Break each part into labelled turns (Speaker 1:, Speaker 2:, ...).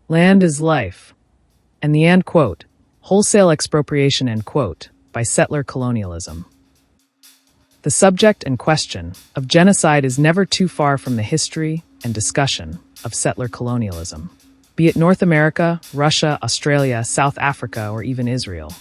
Speaker 1: Land is Life, and the wholesale expropriation by settler colonialism. The subject and question of genocide is never too far from the history and discussion of settler colonialism, be it North America, Russia, Australia, South Africa, or even Israel.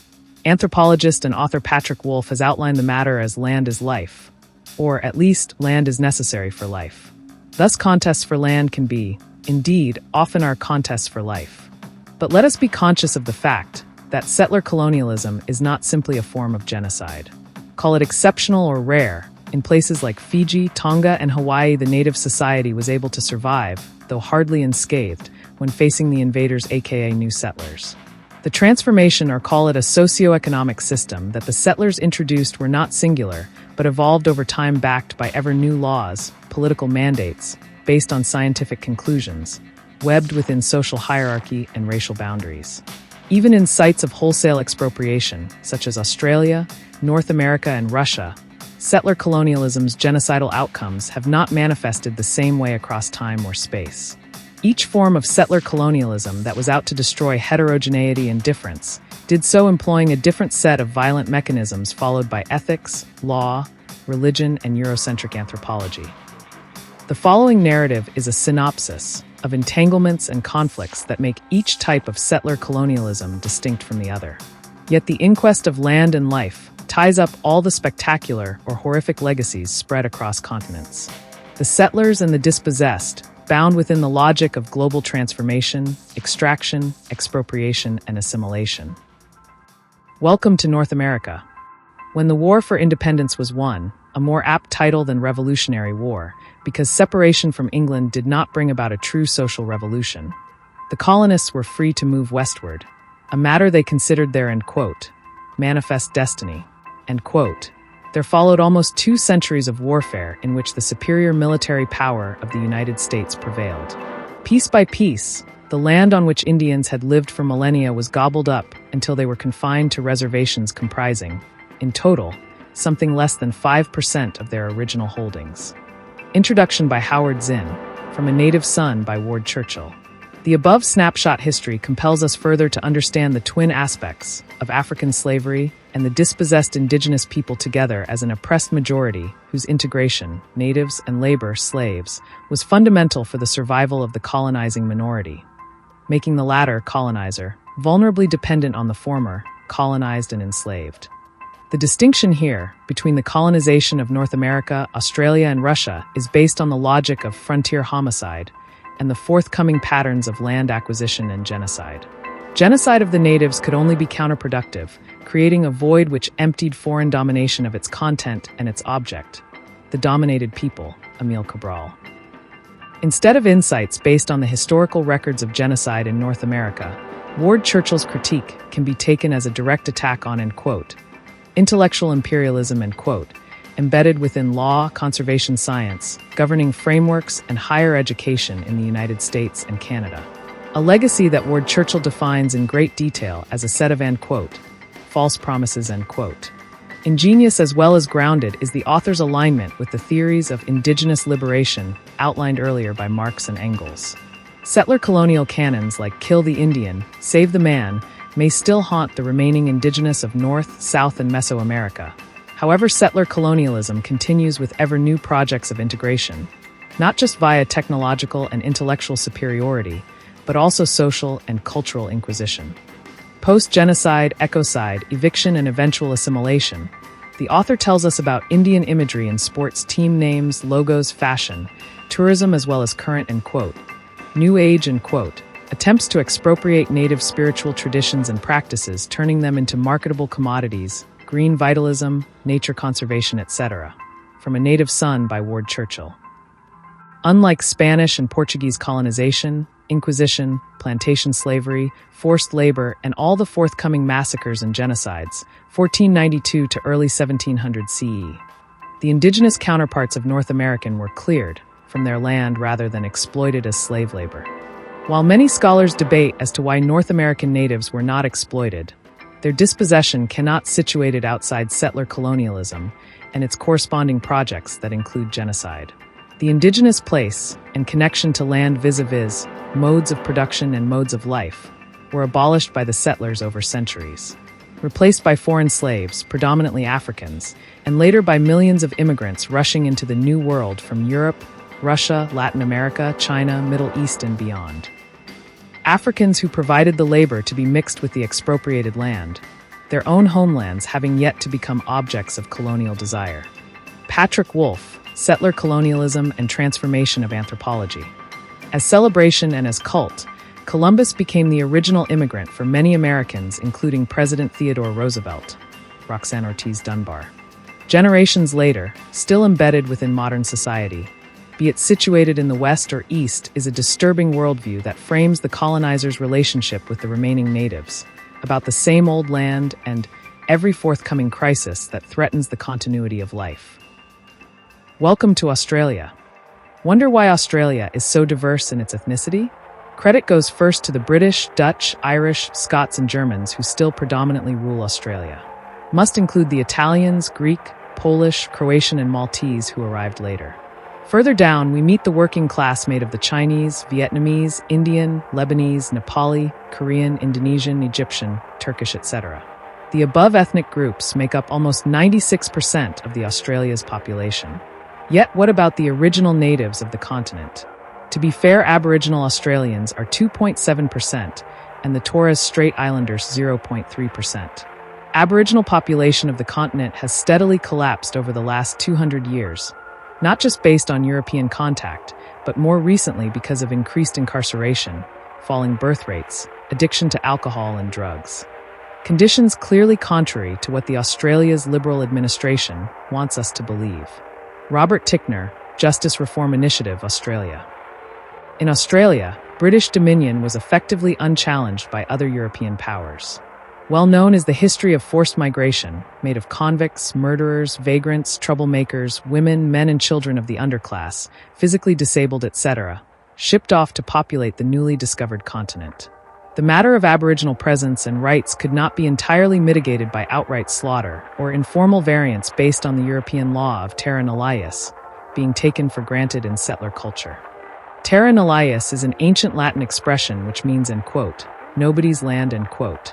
Speaker 1: Anthropologist and author Patrick Wolfe has outlined the matter as land is life, or at least land is necessary for life. Thus, contests for land can be, indeed, often are contests for life. But let us be conscious of the fact that settler colonialism is not simply a form of genocide. Call it exceptional or rare. In places like Fiji, Tonga, and Hawaii, the native society was able to survive, though hardly unscathed, when facing the invaders, aka new settlers. The transformation, or call it a socio-economic system, that the settlers introduced were not singular, but evolved over time, backed by ever new laws, political mandates, based on scientific conclusions, webbed within social hierarchy and racial boundaries. Even in sites of wholesale expropriation, such as Australia, North America, and Russia, settler colonialism's genocidal outcomes have not manifested the same way across time or space. Each form of settler colonialism that was out to destroy heterogeneity and difference did so employing a different set of violent mechanisms followed by ethics, law, religion, and Eurocentric anthropology. The following narrative is a synopsis of entanglements and conflicts that make each type of settler colonialism distinct from the other. Yet the inquest of land and life ties up all the spectacular or horrific legacies spread across continents. The settlers and the dispossessed, bound within the logic of global transformation, extraction, expropriation, and assimilation. Welcome to North America. When the War for Independence was won, a more apt title than Revolutionary War, because separation from England did not bring about a true social revolution. The colonists were free to move westward, a matter they considered their manifest destiny. There followed almost 2 centuries of warfare in which the superior military power of the United States prevailed. Piece by piece, the land on which Indians had lived for millennia was gobbled up until they were confined to reservations comprising, in total, something less than 5% of their original holdings. Introduction by Howard Zinn, From a Native Son by Ward Churchill. The above snapshot history compels us further to understand the twin aspects of African slavery and the dispossessed indigenous people together as an oppressed majority whose integration, natives and labor, slaves, was fundamental for the survival of the colonizing minority, making the latter, colonizer, vulnerably dependent on the former, colonized and enslaved. The distinction here between the colonization of North America, Australia, and Russia is based on the logic of frontier homicide and the forthcoming patterns of land acquisition and genocide. Genocide of the natives could only be counterproductive, creating a void which emptied foreign domination of its content and its object, the dominated people, Emile Cabral. Instead of insights based on the historical records of genocide in North America, Ward Churchill's critique can be taken as a direct attack on, intellectual imperialism, embedded within law, conservation science, governing frameworks, and higher education in the United States and Canada. A legacy that Ward Churchill defines in great detail as a set of false promises. Ingenious as well as grounded is the author's alignment with the theories of indigenous liberation outlined earlier by Marx and Engels. Settler colonial canons like kill the Indian, save the man, may still haunt the remaining indigenous of North, South, and Mesoamerica. However, settler colonialism continues with ever new projects of integration, not just via technological and intellectual superiority, but also social and cultural inquisition. Post-genocide, ecocide, eviction, and eventual assimilation, the author tells us about Indian imagery in sports team names, logos, fashion, tourism, as well as current New Age attempts to expropriate native spiritual traditions and practices, turning them into marketable commodities, green vitalism, nature conservation, etc. From a Native Son by Ward Churchill. Unlike Spanish and Portuguese colonization, Inquisition, plantation slavery, forced labor, and all the forthcoming massacres and genocides, 1492 to early 1700 CE, the indigenous counterparts of North American were cleared from their land rather than exploited as slave labor. While many scholars debate as to why North American natives were not exploited, their dispossession cannot situate it outside settler colonialism and its corresponding projects that include genocide. The indigenous place and connection to land vis-a-vis modes of production and modes of life were abolished by the settlers over centuries, replaced by foreign slaves, predominantly Africans, and later by millions of immigrants rushing into the New World from Europe, Russia, Latin America, China, Middle East, and beyond. Africans who provided the labor to be mixed with the expropriated land, their own homelands having yet to become objects of colonial desire. Patrick Wolfe, Settler Colonialism and Transformation of Anthropology. As celebration and as cult, Columbus became the original immigrant for many Americans, including President Theodore Roosevelt, Roxanne Ortiz Dunbar. Generations later, still embedded within modern society, be it situated in the West or East, is a disturbing worldview that frames the colonizers' relationship with the remaining natives, about the same old land and every forthcoming crisis that threatens the continuity of life. Welcome to Australia. Wonder why Australia is so diverse in its ethnicity? Credit goes first to the British, Dutch, Irish, Scots, and Germans who still predominantly rule Australia. Must include the Italians, Greek, Polish, Croatian, and Maltese who arrived later. Further down, we meet the working class made of the Chinese, Vietnamese, Indian, Lebanese, Nepali, Korean, Indonesian, Egyptian, Turkish, etc. The above ethnic groups make up almost 96% of the Australia's population. Yet, what about the original natives of the continent? To be fair, Aboriginal Australians are 2.7% and the Torres Strait Islanders 0.3%. Aboriginal population of the continent has steadily collapsed over the last 200 years, not just based on European contact, but more recently because of increased incarceration, falling birth rates, addiction to alcohol and drugs. Conditions clearly contrary to what the Australia's Liberal administration wants us to believe. Robert Tickner, Justice Reform Initiative, Australia. In Australia, British dominion was effectively unchallenged by other European powers. Well known is the history of forced migration, made of convicts, murderers, vagrants, troublemakers, women, men and children of the underclass, physically disabled, etc., shipped off to populate the newly discovered continent. The matter of Aboriginal presence and rights could not be entirely mitigated by outright slaughter or informal variants based on the European law of terra nullius, being taken for granted in settler culture. Terra nullius is an ancient Latin expression which means, end quote, nobody's land, end quote.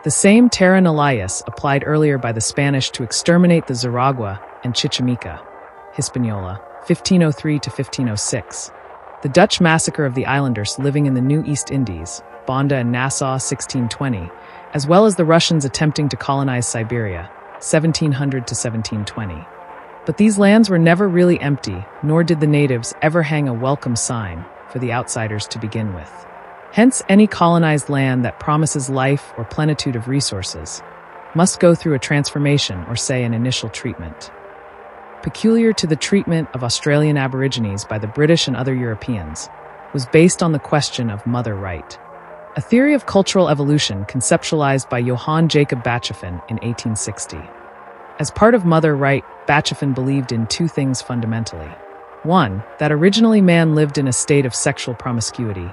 Speaker 1: The same terra nullius applied earlier by the Spanish to exterminate the Zaragua and Chichimeca, Hispaniola, 1503 to 1506. The Dutch massacre of the islanders living in the New East Indies, Banda and Nassau, 1620, as well as the Russians attempting to colonize Siberia, 1700 to 1720. But these lands were never really empty, nor did the natives ever hang a welcome sign for the outsiders to begin with. Hence, any colonized land that promises life or plenitude of resources must go through a transformation or, say, an initial treatment. Peculiar to the treatment of Australian Aborigines by the British and other Europeans was based on the question of mother right, a theory of cultural evolution conceptualized by Johann Jacob Bachhofen in 1860. As part of mother right, Bachhofen believed in two things fundamentally. One, that originally man lived in a state of sexual promiscuity,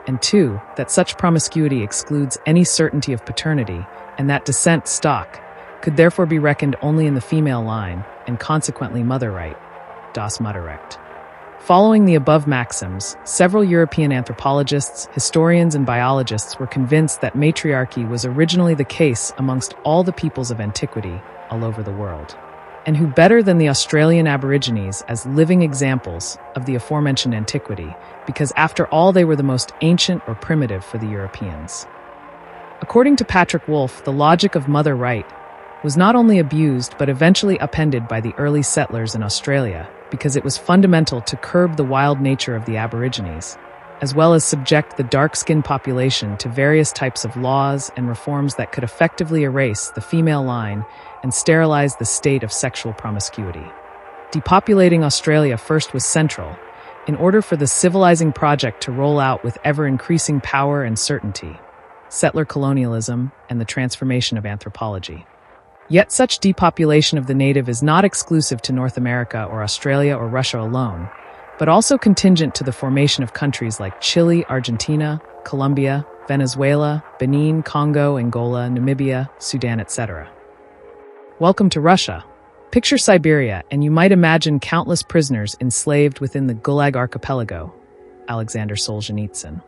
Speaker 1: and two, that such promiscuity excludes any certainty of paternity, and that descent stock could therefore be reckoned only in the female line, and consequently mother right, das Mutterrecht. Following the above maxims, several European anthropologists, historians, and biologists were convinced that matriarchy was originally the case amongst all the peoples of antiquity all over the world. And who better than the Australian Aborigines as living examples of the aforementioned antiquity, because after all they were the most ancient or primitive for the Europeans. According to Patrick Wolfe, the logic of mother right was not only abused but eventually upended by the early settlers in Australia because it was fundamental to curb the wild nature of the Aborigines, as well as subject the dark-skinned population to various types of laws and reforms that could effectively erase the female line and sterilize the state of sexual promiscuity. Depopulating Australia first was central, in order for the civilizing project to roll out with ever-increasing power and certainty, settler colonialism and the transformation of anthropology. Yet such depopulation of the native is not exclusive to North America or Australia or Russia alone, but also contingent to the formation of countries like Chile, Argentina, Colombia, Venezuela, Benin, Congo, Angola, Namibia, Sudan, etc. Welcome to Russia. Picture Siberia, and you might imagine countless prisoners enslaved within the Gulag archipelago. Alexander Solzhenitsyn.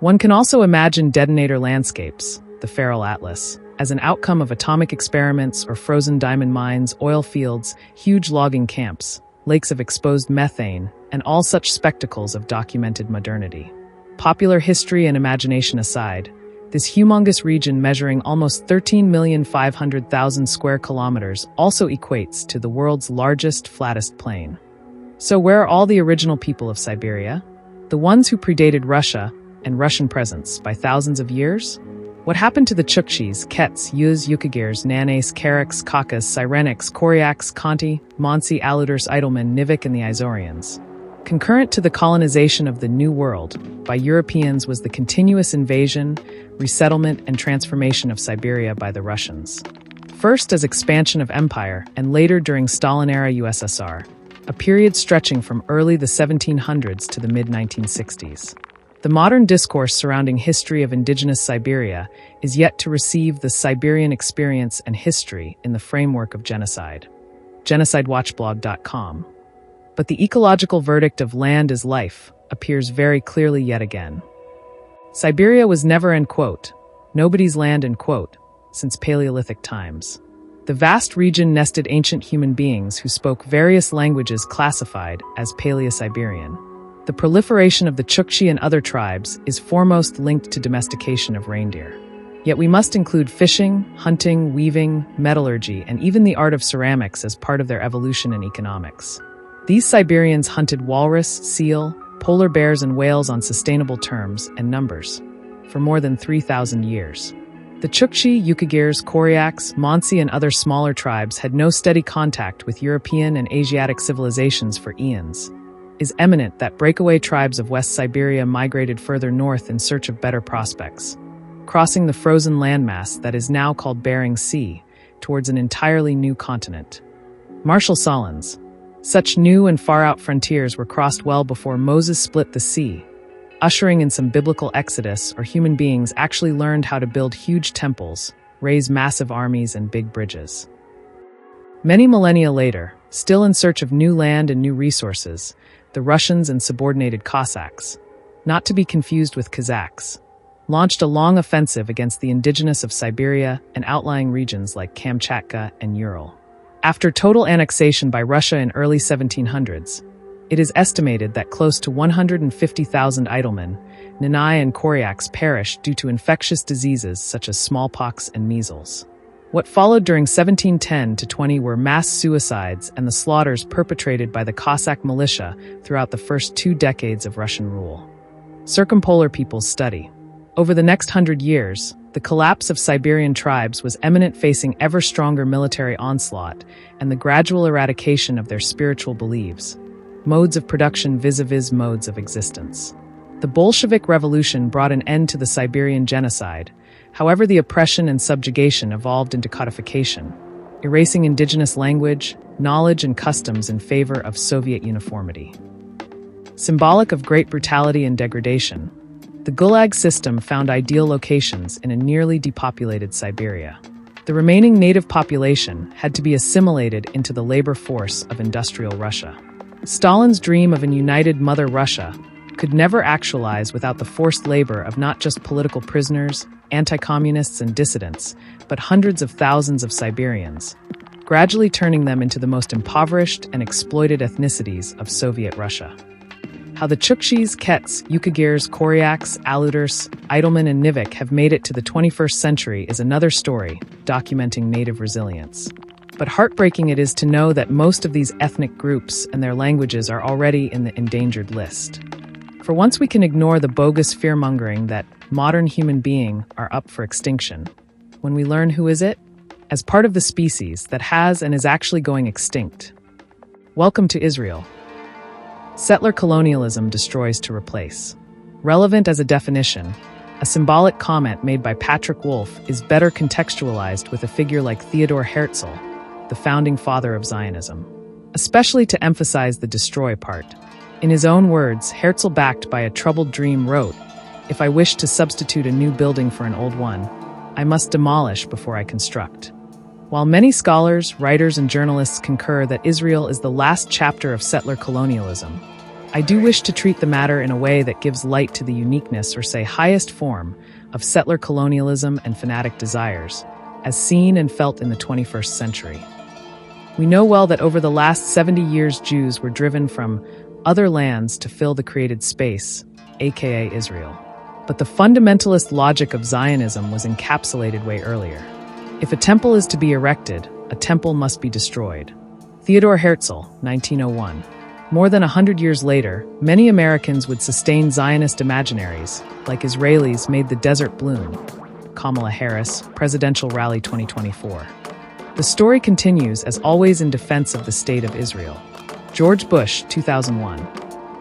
Speaker 1: One can also imagine detonator landscapes, the Feral Atlas, as an outcome of atomic experiments or frozen diamond mines, oil fields, huge logging camps, lakes of exposed methane, and all such spectacles of documented modernity. Popular history and imagination aside, this humongous region measuring almost 13,500,000 square kilometers also equates to the world's largest, flattest plain. So where are all the original people of Siberia? The ones who predated Russia and Russian presence by thousands of years? What happened to the Chukchis, Kets, Yuz, Yukagirs, Nanes, Karaks, Kakas, Sireniks, Koryaks, Khanty, Mansi, Aluders, Idleman, Nivik, and the Izorians? Concurrent to the colonization of the New World by Europeans was the continuous invasion, resettlement, and transformation of Siberia by the Russians. First as expansion of empire, and later during Stalin-era USSR, a period stretching from early the 1700s to the mid-1960s. The modern discourse surrounding history of indigenous Siberia is yet to receive the Siberian experience and history in the framework of genocide. GenocideWatchblog.com. But the ecological verdict of land is life appears very clearly yet again. Siberia was never, end quote, nobody's land, end quote, since Paleolithic times. The vast region nested ancient human beings who spoke various languages classified as Paleo-Siberian. The proliferation of the Chukchi and other tribes is foremost linked to domestication of reindeer. Yet we must include fishing, hunting, weaving, metallurgy, and even the art of ceramics as part of their evolution and economics. These Siberians hunted walrus, seal, polar bears, and whales on sustainable terms and numbers for more than 3,000 years. The Chukchi, Yukagirs, Koryaks, Mansi, and other smaller tribes had no steady contact with European and Asiatic civilizations for eons. It is eminent that breakaway tribes of West Siberia migrated further north in search of better prospects, crossing the frozen landmass that is now called Bering Sea towards an entirely new continent. Marshall Solons. Such new and far-out frontiers were crossed well before Moses split the sea, ushering in some biblical exodus, or human beings actually learned how to build huge temples, raise massive armies, and big bridges. Many millennia later, still in search of new land and new resources, the Russians and subordinated Cossacks, not to be confused with Kazakhs, launched a long offensive against the indigenous of Siberia and outlying regions like Kamchatka and Ural. After total annexation by Russia in early 1700s, it is estimated that close to 150,000 Idlemen, Nanai, and Koryaks perished due to infectious diseases such as smallpox and measles. What followed during 1710 to 20 were mass suicides and the slaughters perpetrated by the Cossack militia throughout the first 2 decades of Russian rule. Circumpolar peoples study. Over the next 100 years, the collapse of Siberian tribes was imminent, facing ever stronger military onslaught and the gradual eradication of their spiritual beliefs, modes of production vis-a-vis modes of existence. The Bolshevik Revolution brought an end to the Siberian genocide. However, the oppression and subjugation evolved into codification, erasing indigenous language, knowledge, and customs in favor of Soviet uniformity. Symbolic of great brutality and degradation, the Gulag system found ideal locations in a nearly depopulated Siberia. The remaining native population had to be assimilated into the labor force of industrial Russia. Stalin's dream of an united Mother Russia could never actualize without the forced labor of not just political prisoners, anti-communists, and dissidents, but hundreds of thousands of Siberians, gradually turning them into the most impoverished and exploited ethnicities of Soviet Russia. How the Chukchis, Kets, Yukagirs, Koryaks, Aluders, Idleman, and Nivik have made it to the 21st century is another story, documenting native resilience. But heartbreaking it is to know that most of these ethnic groups and their languages are already in the endangered list. For once we can ignore the bogus fear-mongering that modern human beings are up for extinction, when we learn who is it? As part of the species that has and is actually going extinct. Welcome to Israel. Settler colonialism destroys to replace. Relevant as a definition, a symbolic comment made by Patrick Wolfe is better contextualized with a figure like Theodor Herzl, the founding father of Zionism, especially to emphasize the destroy part. In his own words, Herzl, backed by a troubled dream, wrote, "If I wish to substitute a new building for an old one, I must demolish before I construct." While many scholars, writers, and journalists concur that Israel is the last chapter of settler colonialism, I do wish to treat the matter in a way that gives light to the uniqueness, or say highest form, of settler colonialism and fanatic desires, as seen and felt in the 21st century. We know well that over the last 70 years Jews were driven from other lands to fill the created space, aka Israel. But the fundamentalist logic of Zionism was encapsulated way earlier. If a temple is to be erected, a temple must be destroyed. Theodor Herzl, 1901. More than 100 years later, many Americans would sustain Zionist imaginaries, like Israelis made the desert bloom. Kamala Harris, Presidential Rally 2024. The story continues, as always, in defense of the State of Israel. George Bush, 2001.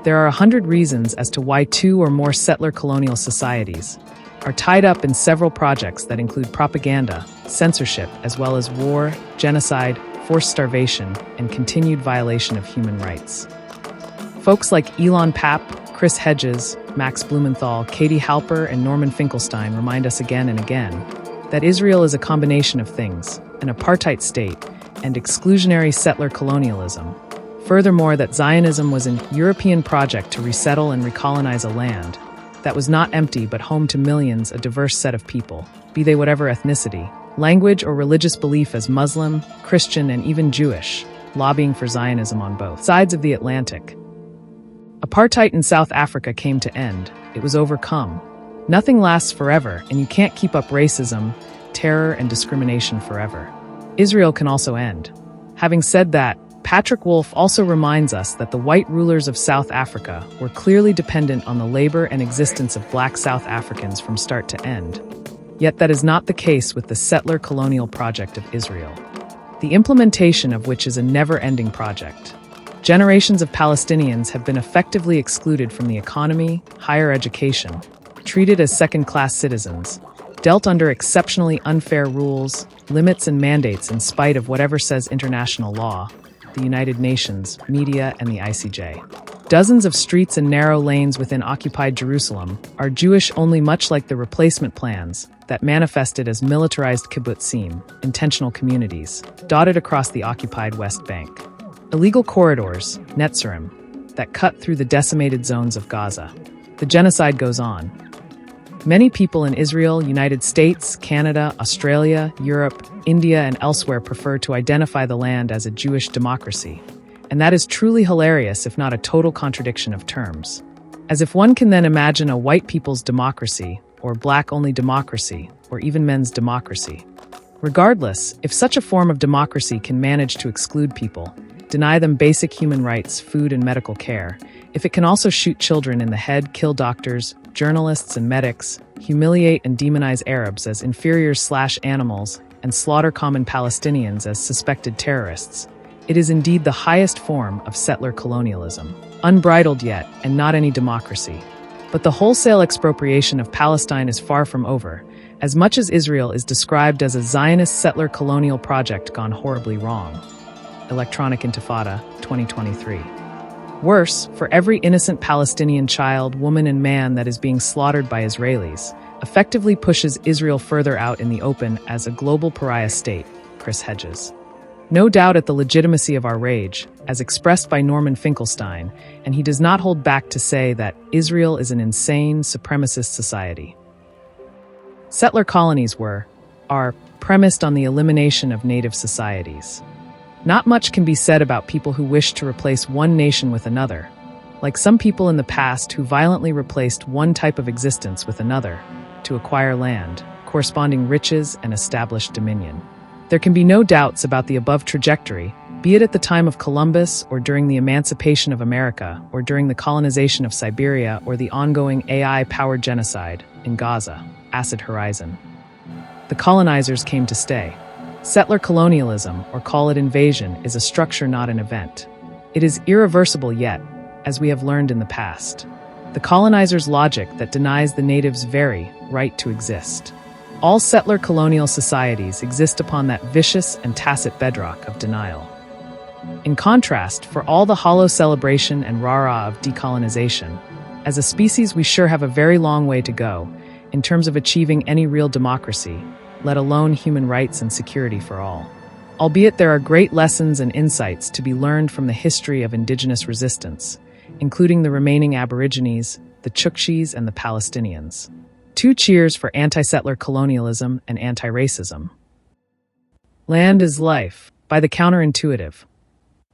Speaker 1: There are 100 reasons as to why two or more settler colonial societies are tied up in several projects that include propaganda, censorship, as well as war, genocide, forced starvation, and continued violation of human rights. Folks like Elon Papp, Chris Hedges, Max Blumenthal, Katie Halper, and Norman Finkelstein remind us again and again that Israel is a combination of things: an apartheid state and exclusionary settler colonialism. Furthermore, that Zionism was an European project to resettle and recolonize a land that was not empty but home to millions, a diverse set of people, be they whatever ethnicity, language, or religious belief, as Muslim, Christian, and even Jewish, lobbying for Zionism on both sides of the Atlantic. Apartheid in South Africa came to end. It was overcome. Nothing lasts forever, and you can't keep up racism, terror, and discrimination forever. Israel can also end. Having said that, Patrick Wolf also reminds us that the white rulers of South Africa were clearly dependent on the labor and existence of black South Africans from start to end. Yet that is not the case with the settler colonial project of Israel, the implementation of which is a never-ending project. Generations of Palestinians have been effectively excluded from the economy, higher education, treated as second-class citizens, dealt under exceptionally unfair rules, limits, and mandates in spite of whatever says international law, the United Nations, media, and the ICJ. Dozens of streets and narrow lanes within occupied Jerusalem are Jewish only, much like the replacement plans that manifested as militarized kibbutzim, intentional communities, dotted across the occupied West Bank. Illegal corridors, netzarim, that cut through the decimated zones of Gaza. The genocide goes on. Many people in Israel, United States, Canada, Australia, Europe, India, and elsewhere prefer to identify the land as a Jewish democracy. And that is truly hilarious, if not a total contradiction of terms. As if one can then imagine a white people's democracy, or black-only democracy, or even men's democracy. Regardless, if such a form of democracy can manage to exclude people, deny them basic human rights, food, and medical care, if it can also shoot children in the head, kill doctors, journalists, and medics, humiliate and demonize Arabs as inferiors/animals, and slaughter common Palestinians as suspected terrorists, it is indeed the highest form of settler colonialism, unbridled yet, and not any democracy. But the wholesale expropriation of Palestine is far from over, as much as Israel is described as a Zionist settler colonial project gone horribly wrong. Electronic Intifada, 2023. Worse, for every innocent Palestinian child, woman, and man that is being slaughtered by Israelis, effectively pushes Israel further out in the open as a global pariah state, Chris Hedges. No doubt at the legitimacy of our rage, as expressed by Norman Finkelstein, and he does not hold back to say that Israel is an insane, supremacist society. Settler colonies are premised on the elimination of native societies. Not much can be said about people who wish to replace one nation with another, like some people in the past who violently replaced one type of existence with another to acquire land, corresponding riches, and established dominion. There can be no doubts about the above trajectory, be it at the time of Columbus or during the emancipation of America or during the colonization of Siberia or the ongoing AI-powered genocide in Gaza, Acid Horizon. The colonizers came to stay. Settler colonialism, or call it invasion, is a structure, not an event. It is irreversible yet, as we have learned in the past. The colonizers' logic that denies the natives' very right to exist. All settler colonial societies exist upon that vicious and tacit bedrock of denial. In contrast, for all the hollow celebration and rah-rah of decolonization, as a species we sure have a very long way to go in terms of achieving any real democracy, let alone human rights and security for all. albeit there are great lessons and insights to be learned from the history of indigenous resistance, including the remaining Aborigines, the Chukchis, and the Palestinians. 2 cheers for anti-settler colonialism and anti-racism. Land is Life, by The Counterintuitive.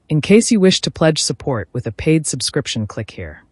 Speaker 1: In case you wish to pledge support with a paid subscription, click here.